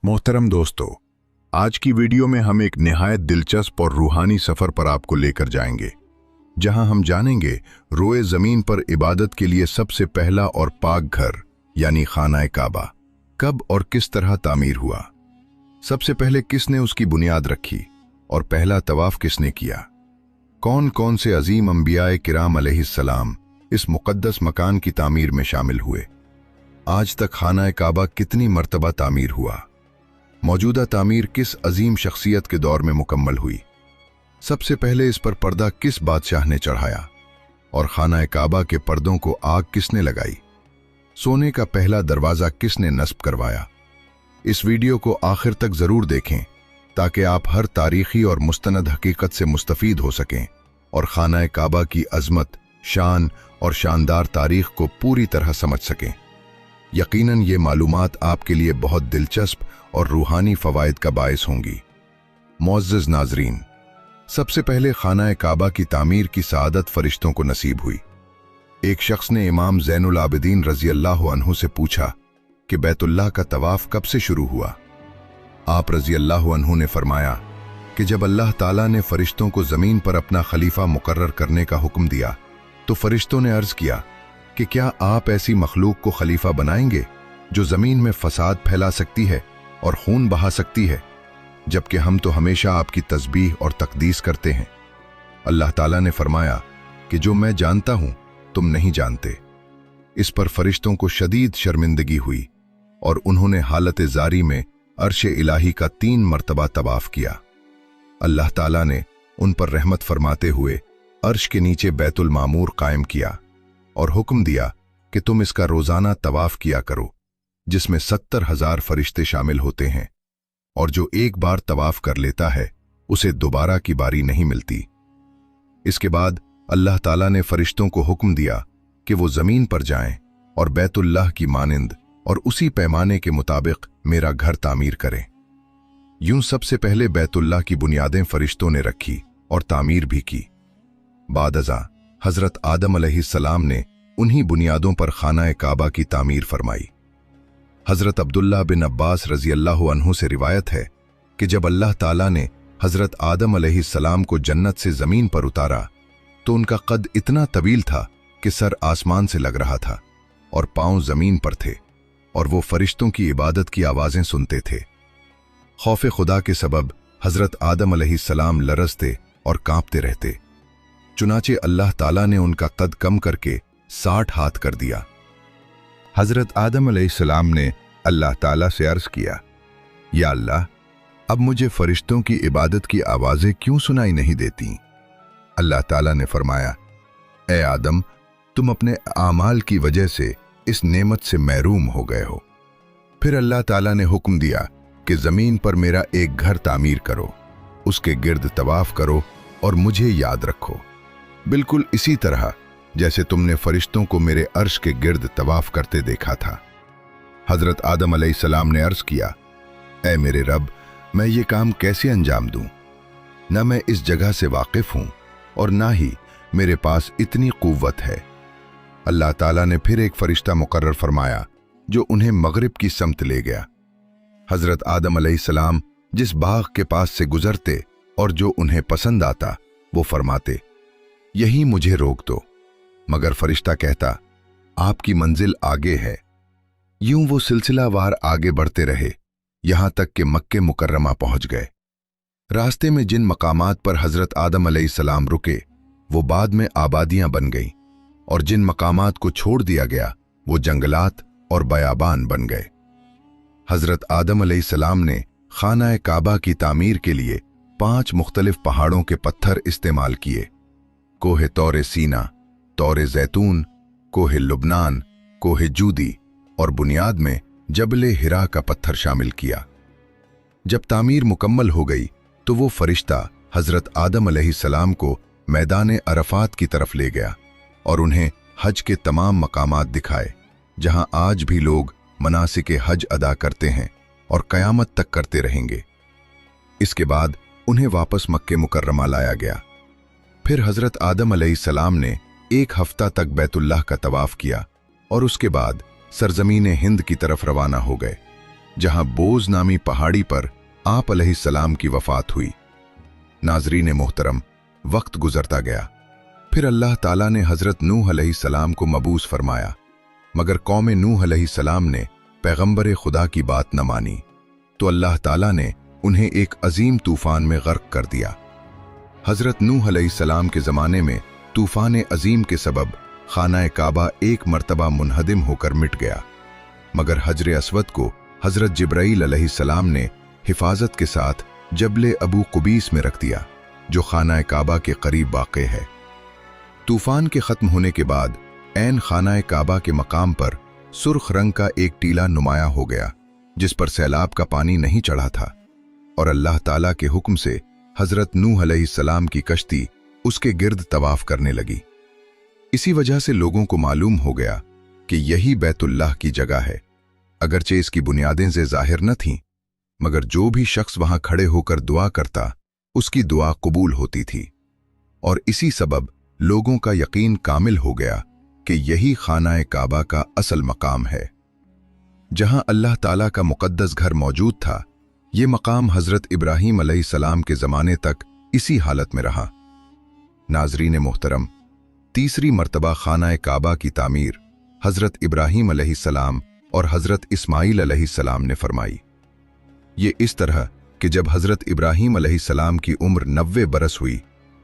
मोहतरम दोस्तों, आज की वीडियो में हम एक निहायत दिलचस्प और रूहानी सफर पर आपको लेकर जाएंगे, जहां हम जानेंगे रोए जमीन पर इबादत के लिए सबसे पहला और पाक घर यानी खाना काबा कब और किस तरह तामीर हुआ। सबसे पहले किसने उसकी बुनियाद रखी और पहला तवाफ किसने किया। कौन कौन से अजीम अंबियाए किराम अलैहिस्सलाम इस मुकद्दस मकान की तामीर में शामिल हुए। आज तक खाना काबा कितनी मर्तबा तामीर हुआ। मौजूदा तामीर किस अजीम शख्सियत के दौर में मुकम्मल हुई। सबसे पहले इस पर पर्दा किस बादशाह ने चढ़ाया और खाना काबा के पर्दों को आग किसने लगाई। सोने का पहला दरवाज़ा किसने नस्ब करवाया। इस वीडियो को आखिर तक ज़रूर देखें ताकि आप हर तारीखी और मुस्तनद हकीकत से मुस्तफ़ीद हो सकें और खाना काबा की अज़मत, शान और शानदार तारीख को पूरी तरह समझ सकें। यकीनन ये मालूमात आपके लिए बहुत दिलचस्प और रूहानी फ़वाइद का बायस होंगी। मुअज़्ज़ज़ नाज़रीन, सबसे पहले खाना काबा की तामीर की सआदत फरिश्तों को नसीब हुई। एक शख्स ने इमाम ज़ैनुल आबिदीन रज़ी अल्लाह अन्हु से पूछा कि बैतुल्लाह का तवाफ़ कब से शुरू हुआ। आप रज़ी अल्लाह अन्हु ने फरमाया कि जब अल्लाह ताला ने फरिश्तों को ज़मीन पर अपना खलीफा मुकर्रर करने का हुक्म दिया तो फरिश्तों ने अर्ज़ किया कि क्या आप ऐसी मखलूक को खलीफा बनाएंगे जो ज़मीन में फसाद फैला सकती है और खून बहा सकती है, जबकि हम तो हमेशा आपकी तस्बीह और तकदीस करते हैं। अल्लाह ताला ने फरमाया कि जो मैं जानता हूं तुम नहीं जानते। इस पर फरिश्तों को शदीद शर्मिंदगी हुई और उन्होंने हालत जारी में अर्श इलाही का 3 मरतबा तवाफ किया। अल्लाह ताला ने उन पर रहमत फरमाते हुए अर्श के नीचे बैतुल मामूर कायम किया और हुक्म दिया कि तुम इसका रोजाना तवाफ किया करो, जिसमें 70,000 फरिश्ते शामिल होते हैं और जो एक बार तवाफ कर लेता है उसे दोबारा की बारी नहीं मिलती। इसके बाद अल्लाह ताला ने फरिश्तों को हुक्म दिया कि वो जमीन पर जाएं और बैतुल्लाह की मानिंद और उसी पैमाने के मुताबिक मेरा घर तामीर करें। यूं सबसे पहले बैतुल्लाह की बुनियादें फरिश्तों ने रखी और तामीर भी की। बाद अज़ां हजरत आदम अलैहिस्सलाम ने उन्हीं बुनियादों पर खाना काबा की तामीर फरमाई। हजरत अब्दुल्लाह बिन अब्बास रज़ी अल्लाह अन्हु से रिवायत है कि जब अल्लाह ताला ने हजरत आदम अलैहिस्सलाम को जन्नत से जमीन पर उतारा तो उनका कद इतना तवील था कि सर आसमान से लग रहा था और पांव जमीन पर थे और वो फरिश्तों की इबादत की आवाजें सुनते थे। खौफ खुदा के सबब हजरत आदम अलैहिस्सलाम लरजते और कांपते रहते। चुनाचे अल्लाह ताला ने उनका कद कम करके 60 हाथ कर दिया। हजरत आदम अलैहिस्सलाम ने अल्लाह ताला से अर्ज किया, या अल्लाह, अब मुझे फरिश्तों की इबादत की आवाजें क्यों सुनाई नहीं देती। अल्लाह ताला ने फरमाया, ए आदम, तुम अपने आमाल की वजह से इस नेमत से महरूम हो गए हो। फिर अल्लाह ताला ने हुक्म दिया कि जमीन पर मेरा एक घर तामीर करो, उसके गिर्द तवाफ करो और मुझे याद रखो, बिल्कुल इसी तरह जैसे तुमने फरिश्तों को मेरे अर्श के गिर्द तवाफ करते देखा था। हजरत आदम अलैहिस्सलाम ने अर्ज किया, ऐ मेरे रब, मैं ये काम कैसे अंजाम दूं? न मैं इस जगह से वाकिफ हूं और ना ही मेरे पास इतनी कुव्वत है। अल्लाह ताला ने फिर एक फरिश्ता मुकर्रर फरमाया जो उन्हें मगरिब की समत ले गया। हजरत आदम अलैहिस्सलाम जिस बाग के पास से गुजरते और जो उन्हें पसंद आता वो फरमाते, यही मुझे रोक दो, मगर फरिश्ता कहता, आपकी मंजिल आगे है। यूं वो सिलसिलावार आगे बढ़ते रहे यहां तक कि मक्के मुकर्रमा पहुंच गए। रास्ते में जिन मकामात पर हजरत आदम अलैहिस्सलाम रुके वो बाद में आबादियां बन गईं और जिन मकामात को छोड़ दिया गया वो जंगलात और बयाबान बन गए। हजरत आदम अलैहिस्सलाम ने खाना काबा की तामीर के लिए 5 मुख्तलिफ पहाड़ों के पत्थर इस्तेमाल किए। कोहे तौरे सीना, तौरे जैतून, कोहे लुबनान, कोहे जूदी और बुनियाद में जबले हिरा का पत्थर शामिल किया। जब तामीर मुकम्मल हो गई तो वो फरिश्ता हजरत आदम अलैहिस्सलाम को मैदान अरफात की तरफ ले गया और उन्हें हज के तमाम मकामात दिखाए जहां आज भी लोग मनासिके हज अदा करते हैं और कयामत तक करते रहेंगे। इसके बाद उन्हें वापस मक्के मुकर्रमा लाया गया। फिर हजरत आदम अलैहिस्सलाम ने 1 हफ्ता तक बैतुल्लाह का तवाफ किया और उसके बाद सरजमीन हिंद की तरफ रवाना हो गए। जहां बोज नामी पहाड़ी पर आप अलैहिस्सलाम की वफात हुई। नाज़रीन मोहतरम, वक्त गुजरता गया। फिर अल्लाह ताला ने हज़रत नूह अलैहिस्सलाम को मबूस फरमाया, मगर कौम नूह अलैहिस्सलाम ने पैगंबर खुदा की बात न मानी, तो अल्लाह ताला ने उन्हें एक अजीम तूफान में गर्क कर दिया। हज़रत नूह अलैहिस्सलाम के ज़माने में तूफान अजीम के सबब खाना काबा एक मर्तबा मुनहदिम होकर मिट गया, मगर हजर अस्वद को हज़रत जिब्राईल अलैहिस्सलाम ने हिफाजत के साथ जबले अबू कुबीस में रख दिया, जो खाना काबा के करीब वाक़े है। तूफान के ख़त्म होने के बाद ऐन खाना काबा के मकाम पर सुर्ख रंग का एक टीला नुमाया हो गया, जिस पर सैलाब का पानी नहीं चढ़ा था, और अल्लाह ताला के हुक्म से हज़रत नूह अलैहिस्सलाम की कश्ती उसके गिर्द तवाफ करने लगी। इसी वजह से लोगों को मालूम हो गया कि यही बैतुल्लाह की जगह है। अगरचे इसकी बुनियादें से जाहिर न थीं, मगर जो भी शख्स वहां खड़े होकर दुआ करता, उसकी दुआ कबूल होती थी, और इसी सबब लोगों का यकीन कामिल हो गया कि यही खाना काबा का असल मकाम है। जहां अल्लाह ताला का मुकद्दस घर मौजूद था, ये मकाम हज़रत इब्राहीम अलैहिस्सलाम के ज़माने तक इसी हालत में रहा। नाज़रीन मोहतरम, तीसरी मर्तबा खाना काबा की तामीर हज़रत इब्राहीम अलैहिस्सलाम और हज़रत इस्माईल अलैहिस्सलाम ने फरमाई। ये इस तरह कि जब हज़रत इब्राहीम अलैहिस्सलाम की उम्र 90 बरस हुई,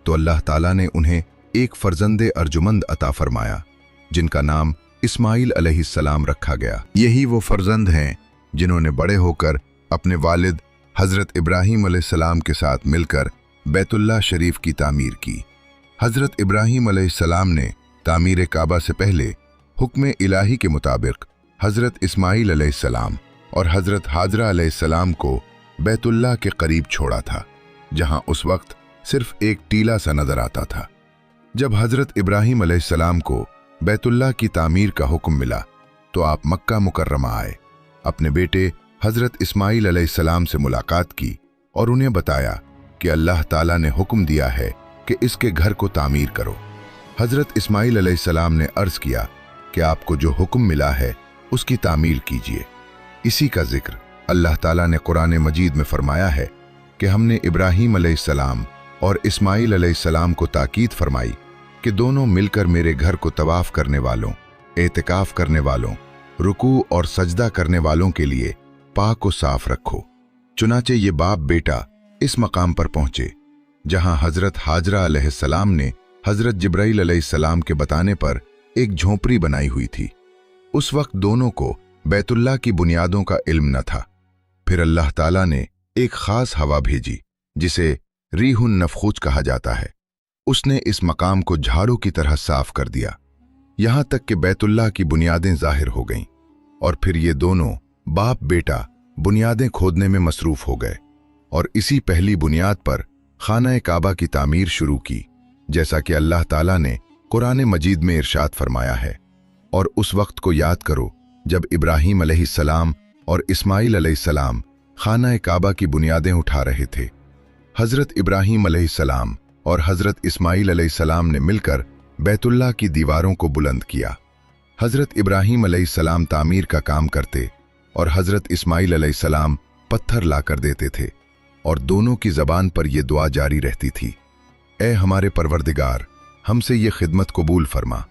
तो अल्लाह ताला ने उन्हें एक फर्जंदे अर्जुमंद अता फरमाया, जिनका नाम इस्माईल अलैहिस्सलाम रखा गया। यही वो फर्जंद हैं जिन्होंने बड़े होकर अपने वालिद हज़रत इब्राहीम अलैहिस्सलाम के साथ मिलकर बैतुल्लाह शरीफ की तामीर की। हज़रत इब्राहीम अलैहिस्सलाम ने तामीर काबा से पहले हुक्म इलाही के मुताबिक हज़रत इस्माईल अलैहिस्सलाम और हज़रत हाजरा अलैहिस्सलाम को बैतुल्लाह के करीब छोड़ा था, जहां उस वक्त सिर्फ एक टीला सा नजर आता था। जब हज़रत इब्राहीम अलैहिस्सलाम को बैतुल्लाह की तामीर का हुक्म मिला, तो आप मक्का मुकर्रमा आए, अपने बेटे हज़रत इस्माईल अलैहिस्सलाम से मुलाकात की और उन्हें बताया कि अल्लाह ताला ने हुक्म दिया है कि इसके घर को तामीर करो। हज़रत इस्माईल अलैहिस्सलाम ने अर्ज़ किया कि आपको जो हुक्म मिला है उसकी तामीर कीजिए। इसी का जिक्र अल्लाह ताला ने कुरान मजीद में फरमाया है कि हमने इब्राहीम अलैहिस्सलाम और इस्माईल अलैहिस्सलाम को ताकीद फरमाई कि दोनों मिलकर मेरे घर को तवाफ करने वालों, एतिकाफ करने वालों, रुकू और सजदा करने वालों के लिए पाक व साफ रखो। चुनाचे ये बाप बेटा इस मकाम पर पहुंचे जहां हज़रत हाजरा अलैहिस्सलाम ने हज़रत जिब्राईल अलैहिस्सलाम के बताने पर एक झोंपड़ी बनाई हुई थी। उस वक्त दोनों को बैतुल्लाह की बुनियादों का इल्म न था। फिर अल्लाह ताला ने एक खास हवा भेजी, जिसे रीहुन नफखूज कहा जाता है। उसने इस मकाम को झाड़ू की तरह साफ कर दिया, यहां तक कि बैतुल्लाह की बुनियादें जाहिर हो गईं, और फिर ये दोनों बाप बेटा बुनियादें खोदने में मसरूफ हो गए और इसी पहली बुनियाद पर खाना काबा की तामीर शुरू की, जैसा कि अल्लाह ताला ने कुरान मजीद में इरशाद फरमाया है। और उस वक्त को याद करो जब इब्राहीम अलैहिस्सलाम और इस्माईल अलैहिस्सलाम खाना काबा की बुनियादें उठा रहे थे। हज़रत इब्राहीम अलैहिस्सलाम और हज़रत इस्माईल अलैहिस्सलाम ने मिलकर बैतुल्लाह की दीवारों को बुलंद किया। हज़रत इब्राहीम अलैहिस्सलाम तामीर का काम करते और हज़रत इस्माईल अलैहिस्सलाम पत्थर लाकर देते थे, और दोनों की ज़बान पर यह दुआ जारी रहती थी, ए हमारे परवरदिगार, हमसे ये खिदमत कबूल फरमा।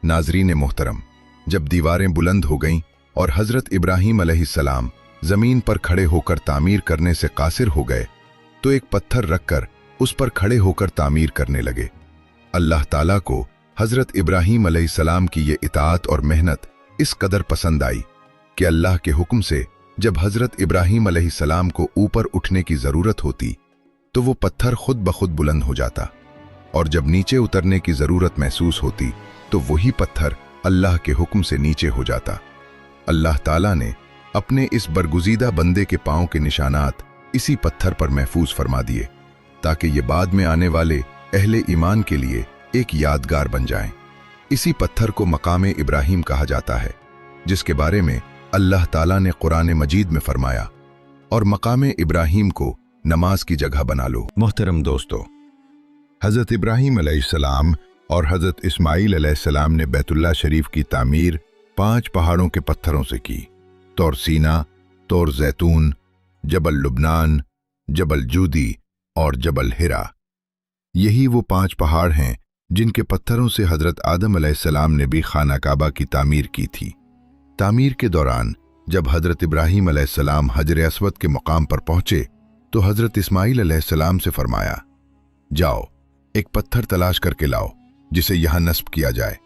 नाज़रीन मोहतरम, जब दीवारें बुलंद हो गईं और हज़रत इब्राहीम अलैहिस्सलाम ज़मीन पर खड़े होकर तामीर करने से कासिर हो गए, तो एक पत्थर रखकर उस पर खड़े होकर तामीर करने लगे। अल्लाह ताला को हज़रत इब्राहीम अलैहिस्सलाम की ये इताअत और मेहनत इस कदर पसंद आई कि अल्लाह के हुक्म से जब हज़रत इब्राहीम अलैहिस्सलाम को ऊपर उठने की ज़रूरत होती, तो वो पत्थर खुद ब खुद बुलंद हो जाता, और जब नीचे उतरने की ज़रूरत महसूस होती, तो वही पत्थर अल्लाह के हुक्म से नीचे हो जाता। अल्लाह ताला ने अपने इस बरगुज़ीदा बंदे के पाँव के निशानात इसी पत्थर पर महफूज फरमा दिए, ताकि ये बाद में आने वाले अहले ईमान के लिए एक यादगार बन जाएं। इसी पत्थर को मकाम इब्राहीम कहा जाता है, जिसके बारे में अल्लाह ताला ने कुरान मजीद में फरमाया, और मकाम इब्राहीम को नमाज की जगह बना लो। मोहतरम दोस्तों, हज़रत इब्राहीम अलैहिस्सलाम और हज़रत इस्माईल अलैहिस्सलाम ने बैतुल्लाह शरीफ की तामीर 5 पहाड़ों के पत्थरों से की। तौर सीना, तौर जैतून, जबल लुबनान, जबल जूदी और जबल हिरा। यही वो 5 पहाड़ हैं जिनके पत्थरों से हजरत आदम अलैहिस्सलाम ने भी खाना काबा की तामीर की थी। तामीर के दौरान जब हजरत इब्राहीम अलैहिस्सलाम हजर अस्वद के मुकाम पर पहुंचे तो हजरत इस्माईल अलैहिस्सलाम से फरमाया, जाओ एक पत्थर तलाश करके लाओ जिसे यहां नस्ब किया जाए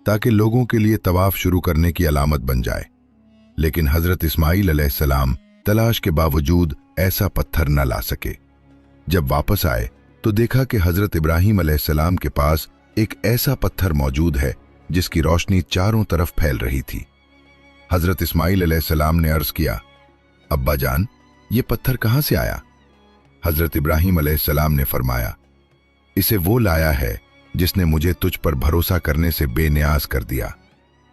ताकि लोगों के लिए तवाफ शुरू करने की अलामत बन जाए। लेकिन हजरत इस्माईल अलैहिस्सलाम तलाश के बावजूद ऐसा पत्थर न ला सके। जब वापस आए तो देखा कि हजरत इब्राहीम अलैहिस्सलाम के पास एक ऐसा पत्थर मौजूद है जिसकी रोशनी चारों तरफ फैल रही थी। हजरत इस्माईल अलैहिस्सलाम ने अर्ज किया, अब्बा जान, ये पत्थर कहां से आया? हजरत इब्राहीम अलैहिस्सलाम ने फरमाया, इसे वो लाया है जिसने मुझे तुझ पर भरोसा करने से बेनियाज कर दिया।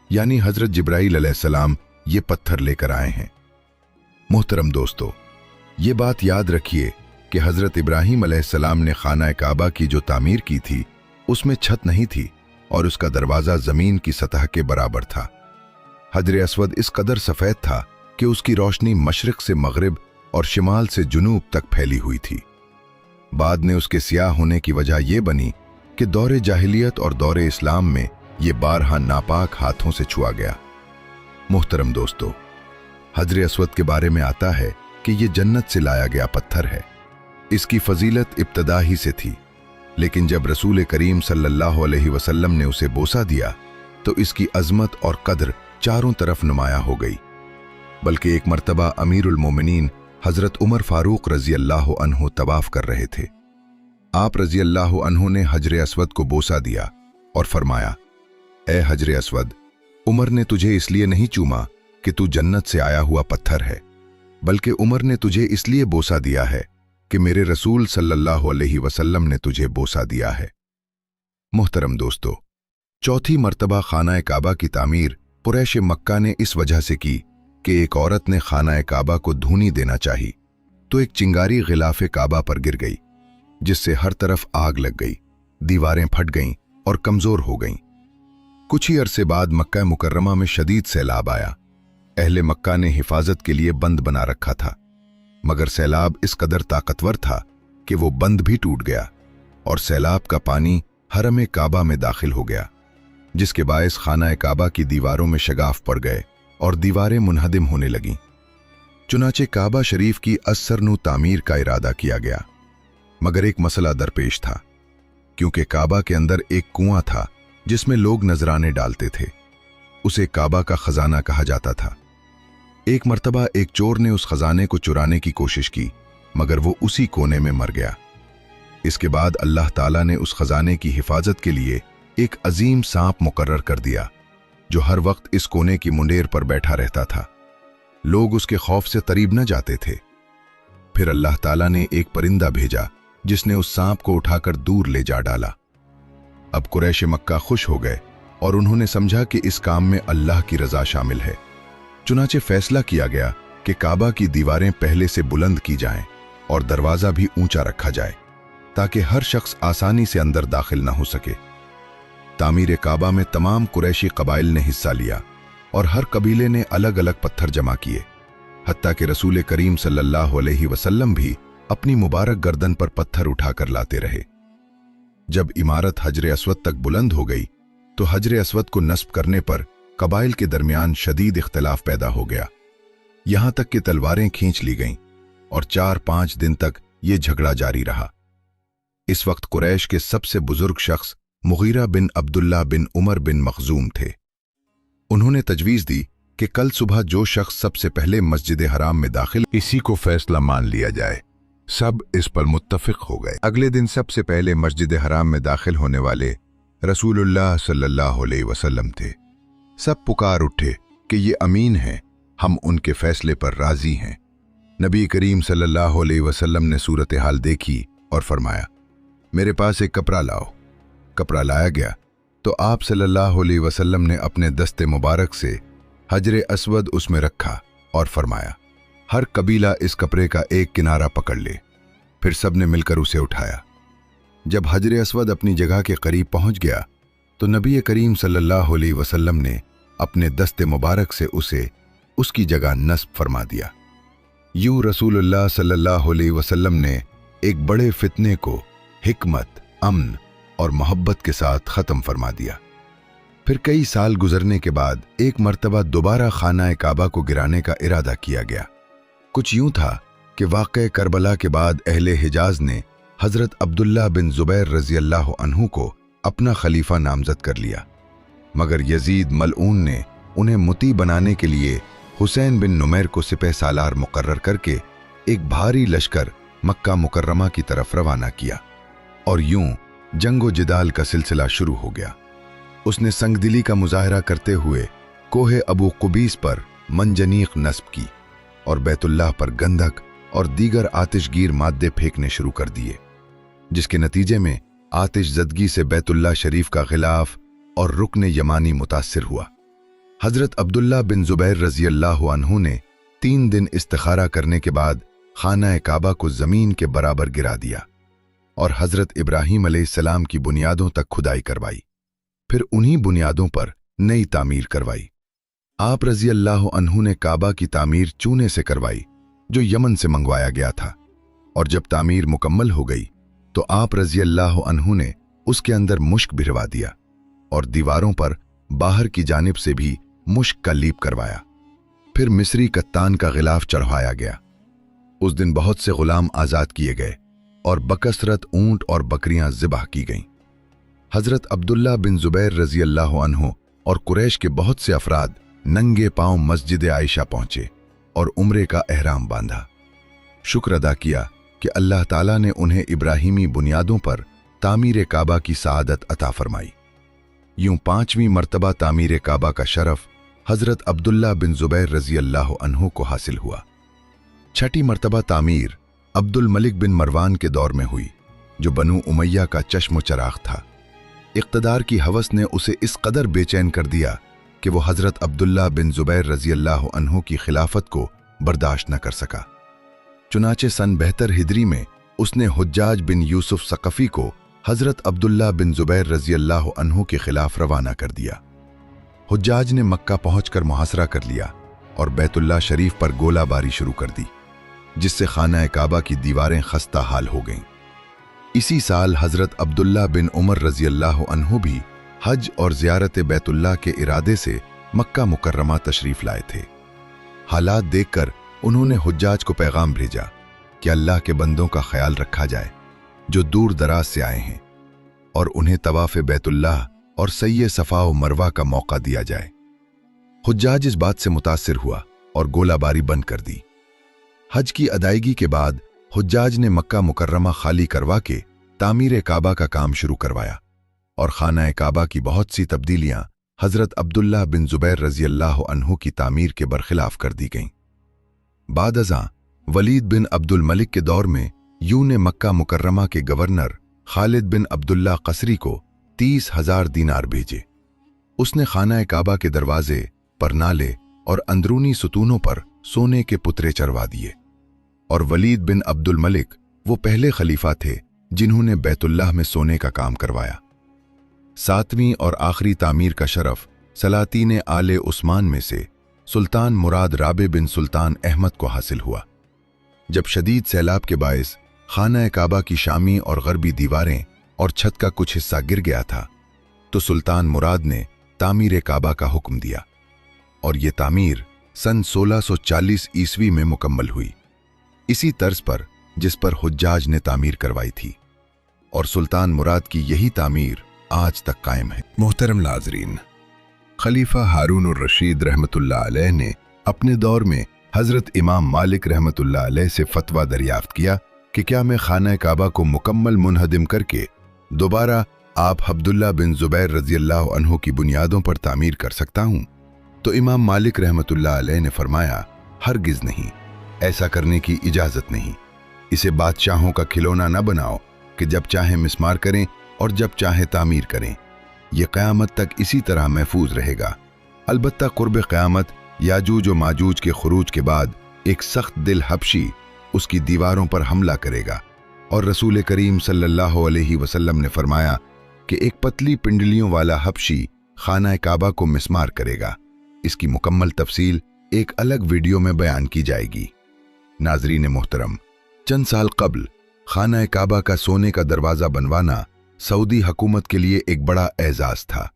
यानी हजरत जिब्राईल अलैहिस्सलाम ये पत्थर लेकर आए हैं। मोहतरम दोस्तों, ये बात याद रखिए कि हजरत इब्राहीम अलैहिस्सलाम ने खाना काबा की जो तामीर की थी उसमें छत नहीं थी और उसका दरवाज़ा ज़मीन की सतह के बराबर था। हजर अस्वद इस कदर सफ़ेद था कि उसकी रोशनी मशरिक़ से मगरिब और शिमाल से जुनूब तक फैली हुई थी। बाद में उसके सियाह होने की वजह यह बनी कि दौरे जाहिलियत और दौरे इस्लाम में ये बारहा नापाक हाथों से छुआ गया। मोहतरम दोस्तों, हजर अस्वद के बारे में आता है कि ये जन्नत से लाया गया पत्थर है। इसकी फजीलत इब्तदा ही से थी, लेकिन जब रसूल करीम सल्लल्लाहु अलैहि वसल्लम ने उसे बोसा दिया तो इसकी अजमत और कद्र चारों तरफ नुमाया हो गई। बल्कि एक मर्तबा अमीरुल मोमिनीन हजरत उमर फारूक रजी अल्लाह अन्हु तवाफ कर रहे थे। आप रजी अल्लाह अन्हु ने हजर अस्वद को बोसा दिया और फरमाया, ए हजर अस्वद, उमर ने तुझे इसलिए नहीं चूमा कि तू जन्नत से आया हुआ पत्थर है, बल्कि उमर ने तुझे इसलिए बोसा दिया है कि मेरे रसूल सल्लल्लाहु अलैहि वसल्लम ने तुझे बोसा दिया है। मोहतरम दोस्तों, चौथी मर्तबा खाना काबा की तामीर कुरैश मक्का ने इस वजह से की कि एक औरत ने खाना काबा को धूनी देना चाही तो एक चिंगारी गिलाफे काबा पर गिर गई, जिससे हर तरफ आग लग गई, दीवारें फट गईं और कमजोर हो गईं। कुछ ही अरसे बाद मक्का मुकर्रमा में शदीद सैलाब आया। अहले मक्का ने हिफाजत के लिए बंद बना रखा था, मगर सैलाब इस कदर ताकतवर था कि वो बंद भी टूट गया और सैलाब का पानी हरम काबा में दाखिल हो गया, जिसके बायस खाना काबा की दीवारों में शगाफ पड़ गए और दीवारें मुनहदिम होने लगीं। चुनाचे काबा शरीफ की असरनू तामीर का इरादा किया गया, मगर एक मसला दरपेश था, क्योंकि काबा के अंदर एक कुआं था जिसमें लोग नजराने डालते थे। उसे काबा का खजाना कहा जाता था। एक मर्तबा एक चोर ने उस खजाने को चुराने की कोशिश की, मगर वो उसी कोने में मर गया। इसके बाद अल्लाह ताला ने उस खजाने की हिफाजत के लिए एक अजीम सांप मुकर्रर कर दिया, जो हर वक्त इस कोने की मुंडेर पर बैठा रहता था। लोग उसके खौफ से करीब न जाते थे। फिर अल्लाह ताला ने एक परिंदा भेजा जिसने उस सांप को उठाकर दूर ले जा डाला। अब कुरैश मक्का खुश हो गए और उन्होंने समझा कि इस काम में अल्लाह की रजा शामिल है। चुनाचे फैसला किया गया कि काबा की दीवारें पहले से बुलंद की जाएं और दरवाजा भी ऊंचा रखा जाए, ताकि हर शख्स आसानी से अंदर दाखिल न हो सके। तामीर काबा में तमाम कुरैशी कबाइल ने हिस्सा लिया और हर कबीले ने अलग अलग पत्थर जमा किए, हत्ता कि रसूल करीम सल्लल्लाहु अलैहि वसल्लम भी अपनी मुबारक गर्दन पर पत्थर उठाकर लाते रहे। जब इमारत हजर अस्वद तक बुलंद हो गई तो हजर अस्वद को नस्ब करने पर कबाइल के दरमियान शदीद इख्तलाफ पैदा हो गया, यहां तक कि तलवारें खींच ली गईं और 4-5 दिन तक ये झगड़ा जारी रहा। इस वक्त कुरैश के सबसे बुजुर्ग शख्स मुगीरा बिन अब्दुल्ला बिन उमर बिन मखजूम थे। उन्होंने तजवीज दी कि कल सुबह जो शख्स सबसे पहले मस्जिद हराम में दाखिल, इसी को फैसला मान लिया जाए। सब इस पर मुत्तफिक हो गए। अगले दिन सबसे पहले मस्जिद हराम में दाखिल होने वाले रसूलुल्लाह सल्लल्लाहु अलैहि वसल्लम थे। सब पुकार उठे कि ये अमीन हैं, हम उनके फैसले पर राजी हैं। नबी करीम सल्लल्लाहु अलैहि वसल्लम ने सूरत हाल देखी और फरमाया, मेरे पास एक कपड़ा लाओ। कपड़ा लाया गया तो आप सल्लल्लाहु अलैहि वसल्लम ने अपने दस्ते मुबारक से हजर अस्वद उसमें रखा और फरमाया, हर कबीला इस कपड़े का एक किनारा पकड़ ले। फिर सब ने मिलकर उसे उठाया। जब हजर अस्वद अपनी जगह के करीब पहुंच गया तो नबी करीम सल्लल्लाहु अलैहि वसल्लम ने अपने दस्ते मुबारक से उसे उसकी जगह नस्ब फरमा दिया। यूं रसूलुल्लाह सल्लल्लाहु अलैहि वसल्लम ने एक बड़े फितने को हिकमत, अमन और मोहब्बत के साथ ख़त्म फरमा दिया। फिर कई साल गुजरने के बाद एक मर्तबा दोबारा खाना काबा को गिराने का इरादा किया गया। कुछ यूं था कि वाक़े करबला के बाद अहले हिजाज ने हज़रत अब्दुल्ला बिन ज़ुबैर रज़ी अल्लाह अन्हु को अपना खलीफा नामज़द कर लिया, मगर यजीद मलऊन ने उन्हें मुती बनाने के लिए हुसैन बिन नुमैर को सिपह सालार मुकर्रर करके एक भारी लश्कर मक्का मुकर्रमा की तरफ रवाना किया और यूं जंगो जिदाल का सिलसिला शुरू हो गया। उसने संगदिली का मुजाहरा करते हुए कोहे अबू कुबीस पर मंजनीक नस्ब की और बैतुल्लाह पर गंधक और दीगर आतिशगीर मादे फेंकने शुरू कर दिए, जिसके नतीजे में आतिश ज़दगी से बैतुल्लाह शरीफ का गिलाफ और रुकन यमानी मुतासिर हुआ। हज़रत अब्दुल्ला बिन ज़ुबैर रज़ी अल्लाह अन्हु ने 3 दिन इस्तिखारा करने के बाद खाना काबा को ज़मीन के बराबर गिरा दिया और हज़रत इब्राहीम अलैहिस्सलाम की बुनियादों तक खुदाई करवाई। फिर उन्हीं बुनियादों पर नई तामीर करवाई। आप रज़ी अल्लाह अन्हु ने काबा की तामीर चूने से करवाई जो यमन से मंगवाया गया था, और जब तामीर मुकम्मल हो गई तो आप रज़ी अल्लाह अन्हु ने उसके अंदर मुश्क भिरवा दिया और दीवारों पर बाहर की जानिब से भी मुश्क का लीप करवाया। फिर मिस्री कत्तान का गिलाफ चढ़वाया गया। उस दिन बहुत से गुलाम आज़ाद किए गए और बकसरत ऊंट और बकरियां ज़िबाह की गईं। हज़रत अब्दुल्ला बिन ज़ुबैर रज़ी अल्लाह अन्हु और कुरैश के बहुत से अफराद नंगे पांव मस्जिद आयशा पहुंचे और उम्रे का एहराम बांधा। शुक्र अदा किया कि अल्लाह ताला ने उन्हें इब्राहीमी बुनियादों पर तामीर काबा की सआदत अता फरमाई। यूं 5वीं मर्तबा तामीर काबा का शरफ हज़रत अब्दुल्ला बिन ज़ुबैर रज़ी अल्लाह अन्हु को हासिल हुआ। 6ठी मर्तबा तामीर अब्दुल मलिक बिन मरवान के दौर में हुई, जो बनु उमैया का चश्म चराग था। इक़्तिदार की हवस ने उसे इस कदर बेचैन कर दिया कि वो हज़रत अब्दुल्ला बिन ज़ुबैर रज़ी अल्लाह अन्हु की खिलाफत को बर्दाश्त न कर सका। चुनाचे सन 72 हिजरी में उसने हुज्जाज बिन यूसुफ सकफ़ी को हज़रत अब्दुल्ला बिन ज़ुबैर रज़ी अल्लाह अन्हु के खिलाफ रवाना कर दिया। हुज्जाज ने मक्का पहुंचकर मुहासरा कर लिया और बैतुल्लाह शरीफ पर गोलाबारी शुरू कर दी, जिससे खाना काबा की दीवारें खस्ता हाल हो गईं। इसी साल हज़रत अब्दुल्ला बिन उमर रज़ी अल्लाह अन्हु भी हज और ज़ियारत बैतुल्लाह के इरादे से मक्का मुकर्रमा तशरीफ़ लाए थे। हालात देखकर उन्होंने हुज्जाज को पैगाम भेजा कि अल्लाह के बंदों का ख्याल रखा जाए जो दूर दराज से आए हैं, और उन्हें तवाफ़ बैतुल्लाह और सय्ये सफ़ा व मरवा का मौका दिया जाए। हुज्जाज इस बात से मुतासिर हुआ और गोलाबारी बंद कर दी। हज की अदायगी के बाद हुज्जाज ने मक्का मुकर्रमा खाली करवा के तामीर काबा का काम शुरू करवाया और खाना काबा की बहुत सी तब्दीलियां हज़रत अब्दुल्ला बिन ज़ुबैर रज़ी अल्लाह अन्हु की तामीर के बरखिलाफ कर दी गईं। बाद अज़ां वलीद बिन अब्दुल मलिक के दौर में यूं ने मक्का मुकर्रमा के गवर्नर खालिद बिन अब्दुल्ला क़सरी को 30,000 दीनार भेजे। उसने खाना काबा के दरवाजे, परनाले और अंदरूनी सुतूनों पर सोने के पुतरे चढ़वा दिए, और वलीद बिन अब्दुल मलिक वो पहले खलीफा थे जिन्होंने बैतुल्लाह में सोने का काम करवाया। 7वीं और आखिरी तामीर का शरफ सलातीन आले उस्मान में से सुल्तान मुराद राबे बिन सुल्तान अहमद को हासिल हुआ। जब शदीद सैलाब के बायस खाना काबा की शामी और गरबी दीवारें और छत का कुछ हिस्सा गिर गया था, तो सुल्तान मुराद ने तामीर काबा का हुक्म दिया और ये तामीर सन 1640 ईस्वी में मुकम्मल हुई, इसी तर्ज पर जिस पर हुज्जाज ने तामीर करवाई थी, और सुल्तान मुराद की यही तामीर आज तक कायम है। मोहतरम नाज़रीन, खलीफा हारून और रशीद रहमतुल्लाह अलैह ने अपने दौर में हज़रत इमाम मालिक रहमतुल्लाह अलैह से फतवा दरियाफ्त किया कि क्या मैं खाना काबा को मुकम्मल मुनहदिम करके दोबारा आप अब्दुल्ला बिन ज़ुबैर रज़ी अल्लाह अन्हु की बुनियादों पर तामीर कर सकता हूँ? तो इमाम मालिक रहमतुल्लाह अलैह ने फरमाया, हरगिज़ नहीं, ऐसा करने की इजाज़त नहीं। इसे बादशाहों का खिलौना न बनाओ कि जब चाहे मिस्मार करें और जब चाहे तामीर करें। यह क़यामत तक इसी तरह महफूज रहेगा। अलबत्ता क़ुर्ब क़यामत याजूज व माजूज के खुरूज के बाद एक सख्त दिल हबशी उसकी दीवारों पर हमला करेगा, और रसूल करीम सल्लल्लाहु अलैहि वसल्लम ने फरमाया कि एक पतली पिंडलियों वाला हबशी खाना काबा को मिस्मार करेगा। इसकी मुकम्मल तफसील एक अलग वीडियो में बयान की जाएगी। नाजरीन मोहतरम, चंद साल कबल खाना काबा का सोने का दरवाज़ा बनवाना सऊदी हुकूमत के लिए एक बड़ा एजाज़ था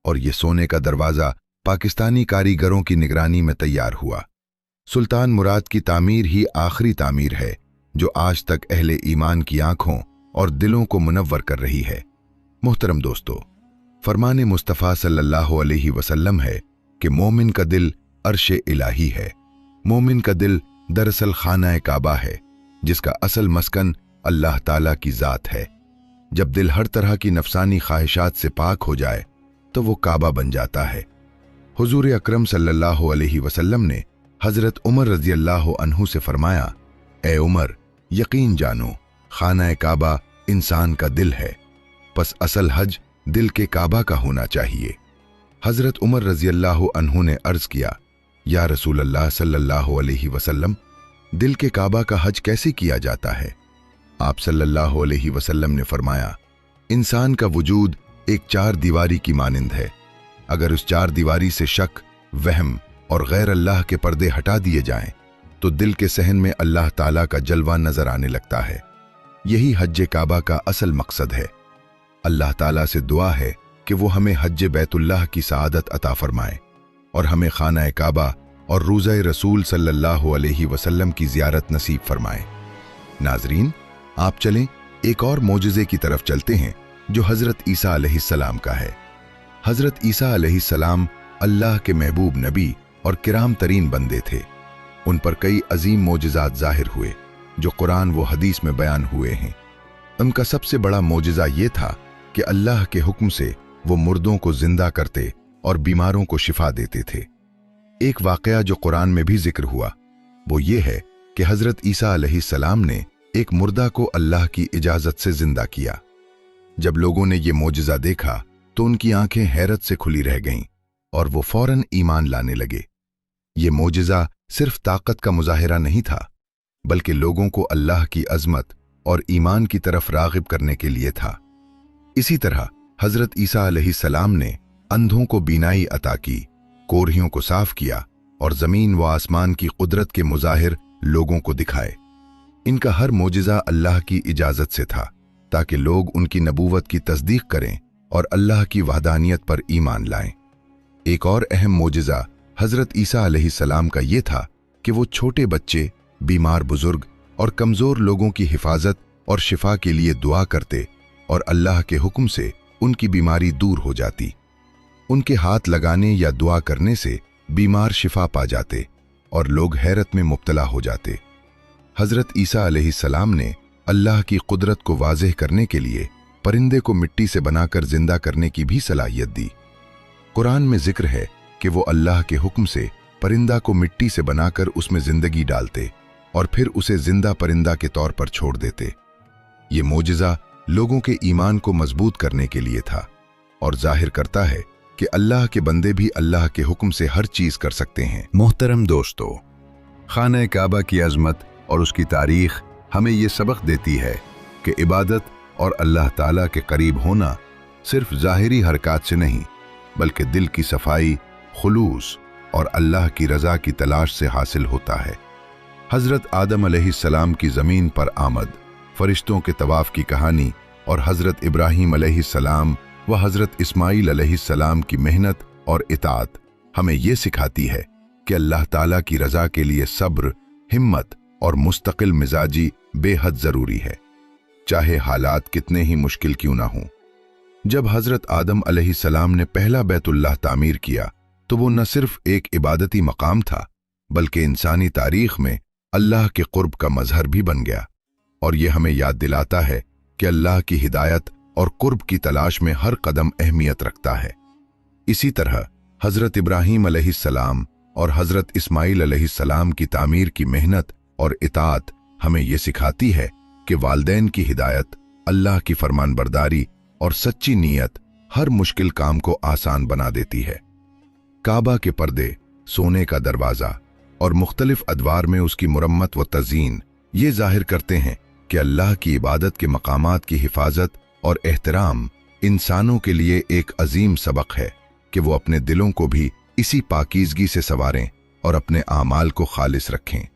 और ये सोने का दरवाज़ा पाकिस्तानी कारीगरों की निगरानी में तैयार हुआ। सुल्तान मुराद की तामीर ही आखिरी तामीर है जो आज तक अहले ईमान की आंखों और दिलों को मुनव्वर कर रही है। मोहतरम दोस्तों, फरमाने मुस्तफ़ा सल्लल्लाहु अलैहि वसल्लम है कि मोमिन का दिल अर्श इलाही है। मोमिन का दिल दरअसल खाना काबा है जिसका असल मस्कन अल्लाह ताला की ज़ात है। जब दिल हर तरह की नफसानी ख्वाहिशात से पाक हो जाए तो वो काबा बन जाता है। हुजूर अकरम सल्लल्लाहु अलैहि वसल्लम ने हज़रत उमर रज़ी अल्लाह अन्हु से फरमाया, ए उमर, यकीन जानो खाना काबा इंसान का दिल है, बस असल हज दिल के काबा का होना चाहिए। हज़रत उमर रज़ी अल्लाह अन्हु ने अर्ज़ किया, या रसूल अल्लाह सल्लल्लाहु अलैहि वसल्लम, दिल के काबा का हज कैसे किया जाता है? आप सल्लल्लाहु अलैहि वसल्लम ने फरमाया, इंसान का वजूद एक चार दीवारी की मानिंद है। अगर उस चार दीवारी से शक, वहम और गैर अल्लाह के पर्दे हटा दिए जाएं, तो दिल के सहन में अल्लाह ताला का जलवा नजर आने लगता है। यही हज काबा का असल मकसद है। अल्लाह ताला से दुआ है कि वो हमें हज बैतुल्लाह की सआदत अता फरमाए और हमें खाना काबा और रोज़ा रसूल सल्लल्लाहु अलैहि वसल्लम की ज़ियारत नसीब फरमाए। नाजरीन, आप चलें एक और मोजज़े की तरफ चलते हैं जो हज़रत ईसा अलैहिस्सलाम का है। हज़रत ईसा अलैहिस्सलाम अल्लाह के महबूब नबी और किराम तरीन बंदे थे। उन पर कई अजीम मोजज़ात ज़ाहिर हुए जो कुरान व हदीस में बयान हुए हैं। उनका सबसे बड़ा मोजज़ा ये था कि अल्लाह के हुक्म से वो मुर्दों को जिंदा करते और बीमारों को शिफा देते थे। एक वाक़या जो कुरान में भी जिक्र हुआ वो ये है कि हज़रत ईसा अलैहिस्सलाम ने एक मुर्दा को अल्लाह की इजाज़त से जिंदा किया। जब लोगों ने ये मोजज़ा देखा तो उनकी आंखें हैरत से खुली रह गईं और वो फौरन ईमान लाने लगे। ये मोजज़ा सिर्फ ताकत का मुजाहिरा नहीं था, बल्कि लोगों को अल्लाह की अज़मत और ईमान की तरफ राग़िब करने के लिए था। इसी तरह हज़रत ईसा अलैहिस्सलाम ने अंधों को बीनाई अता की, कोरहियों को साफ किया और ज़मीन व आसमान की कुदरत के मुज़ाहिर लोगों को दिखाए। इनका हर मोजज़ा अल्लाह की इजाज़त से था ताकि लोग उनकी नबूवत की तस्दीक करें और अल्लाह की वहदानियत पर ईमान लाएं। एक और अहम मोजज़ा हज़रत ईसा अलैहिस्सलाम का ये था कि वो छोटे बच्चे, बीमार बुजुर्ग और कमज़ोर लोगों की हिफाजत और शिफा के लिए दुआ करते और अल्लाह के हुक्म से उनकी बीमारी दूर हो जाती। उनके हाथ लगाने या दुआ करने से बीमार शिफा पा जाते और लोग हैरत में मुब्तला हो जाते। हज़रत ईसा अलैहिस्सलाम ने अल्लाह की कुदरत को वाज़ेह करने के लिए परिंदे को मिट्टी से बनाकर जिंदा करने की भी सलाहियत दी। कुरान में जिक्र है कि वो अल्लाह के हुक्म से परिंदा को मिट्टी से बनाकर उसमें जिंदगी डालते और फिर उसे जिंदा परिंदा के तौर पर छोड़ देते। ये मोजज़ा लोगों के ईमान को मजबूत करने के लिए था और जाहिर करता है कि अल्लाह के बंदे भी अल्लाह के हुक्म से हर चीज़ कर सकते हैं। मोहतरम दोस्तों, खाना काबा की अज़मत और उसकी तारीख़ हमें ये सबक देती है कि इबादत और अल्लाह ताला के करीब होना सिर्फ ज़ाहिरी हरकत से नहीं, बल्कि दिल की सफाई, खुलूस और अल्लाह की रज़ा की तलाश से हासिल होता है। हज़रत आदम अलैहिस्सलाम की ज़मीन पर आमद, फ़रिश्तों के तवाफ़ की कहानी और हज़रत इब्राहीम अलैहिस्सलाम व हज़रत इस्माईल अलैहिस्सलाम की मेहनत और इताअत हमें ये सिखाती है कि अल्लाह ताला की रज़ा के लिए सब्र, हिम्मत और मुस्तकिल मिजाजी बेहद ज़रूरी है, चाहे हालात कितने ही मुश्किल क्यों ना हों। जब हज़रत आदम अलैहिस्सलाम ने पहला बैतुल्लाह तामीर किया तो वो न सिर्फ एक इबादती मकाम था, बल्कि इंसानी तारीख़ में अल्लाह के क़ुर्ब का मज़हर भी बन गया। और ये हमें याद दिलाता है कि अल्लाह की हिदायत और क़ुर्ब की तलाश में हर कदम अहमियत रखता है। इसी तरह हज़रत इब्राहीम अलैहिस्सलाम और हज़रत इस्माईल अलैहिस्सलाम की तामीर की मेहनत और इताअत हमें ये सिखाती है कि वालिदैन की हिदायत, अल्लाह की फरमानबरदारी और सच्ची नीयत हर मुश्किल काम को आसान बना देती है। काबा के पर्दे, सोने का दरवाज़ा और मुख्तलिफ अदवार में उसकी मुरम्मत व तज़ीन ये जाहिर करते हैं कि अल्लाह की इबादत के मकामात की हिफाजत और एहतराम इंसानों के लिए एक अजीम सबक है कि वो अपने दिलों को भी इसी पाकीज़गी से संवारें और अपने आमाल को खालिस रखें।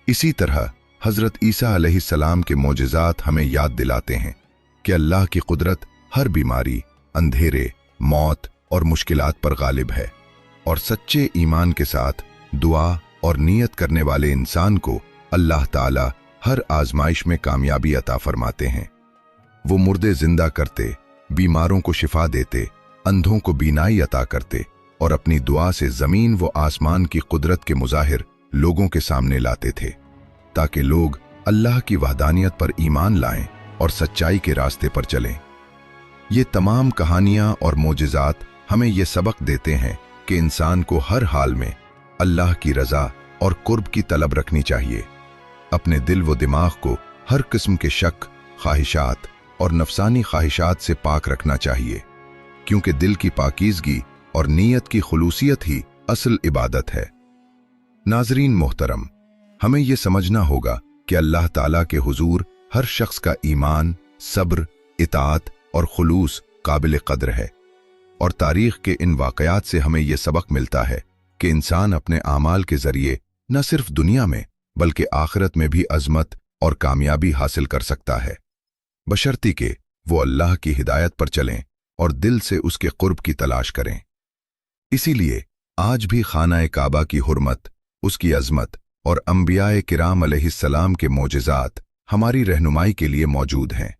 इसी तरह हजरत ईसा अलैहिस्सलाम के मोजज़ात हमें याद दिलाते हैं कि अल्लाह की कुदरत हर बीमारी, अंधेरे, मौत और मुश्किलात पर गालिब है, और सच्चे ईमान के साथ दुआ और नियत करने वाले इंसान को अल्लाह ताला हर आजमाइश में कामयाबी अता फरमाते हैं। वो मुर्दे जिंदा करते, बीमारों को शिफा देते, अंधों को बीनाई अता करते और अपनी दुआ से जमीन व आसमान की कुदरत के मुजाहिर लोगों के सामने लाते थे, ताकि लोग अल्लाह की वहदानियत पर ईमान लाएं और सच्चाई के रास्ते पर चलें। ये तमाम कहानियां और मोजिज़ात हमें ये सबक देते हैं कि इंसान को हर हाल में अल्लाह की रज़ा और कुर्ब की तलब रखनी चाहिए। अपने दिल व दिमाग को हर किस्म के शक, ख्वाहिशात और नफसानी ख्वाहिशात से पाक रखना चाहिए, क्योंकि दिल की पाकीज़गी और नीयत की खुलूसियत ही असल इबादत है। नाज़रीन मोहतरम, हमें यह समझना होगा कि अल्लाह ताला के हुजूर हर शख्स का ईमान, सब्र, इताअत और खुलूस काबिल कद्र है, और तारीख के इन वाक़यात से हमें यह सबक मिलता है कि इंसान अपने आमाल के ज़रिए न सिर्फ दुनिया में बल्कि आखिरत में भी अज़मत और कामयाबी हासिल कर सकता है, बशर्ते कि वो अल्लाह की हिदायत पर चलें और दिल से उसके कुर्ब की तलाश करें। इसीलिए आज भी खाना काबा की हुर्मत, उसकी अज़मत और अंबियाए किराम अलैहिस्सलाम के मोजिज़ात हमारी रहनुमाई के लिए मौजूद हैं,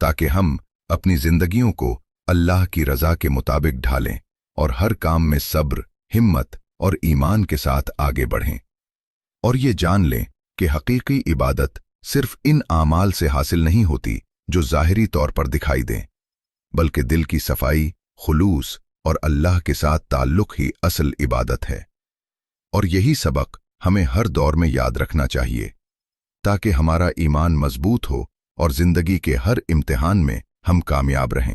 ताकि हम अपनी जिंदगियों को अल्लाह की रज़ा के मुताबिक ढालें और हर काम में सब्र, हिम्मत और ईमान के साथ आगे बढ़ें, और ये जान लें कि हकीकी इबादत सिर्फ इन आमाल से हासिल नहीं होती जो ज़ाहिरी तौर पर दिखाई दें, बल्कि दिल की सफाई, खुलूस और अल्लाह के साथ ताल्लुक़ ही असल इबादत है। और यही सबक हमें हर दौर में याद रखना चाहिए, ताकि हमारा ईमान मजबूत हो और जिंदगी के हर इम्तिहान में हम कामयाब रहें।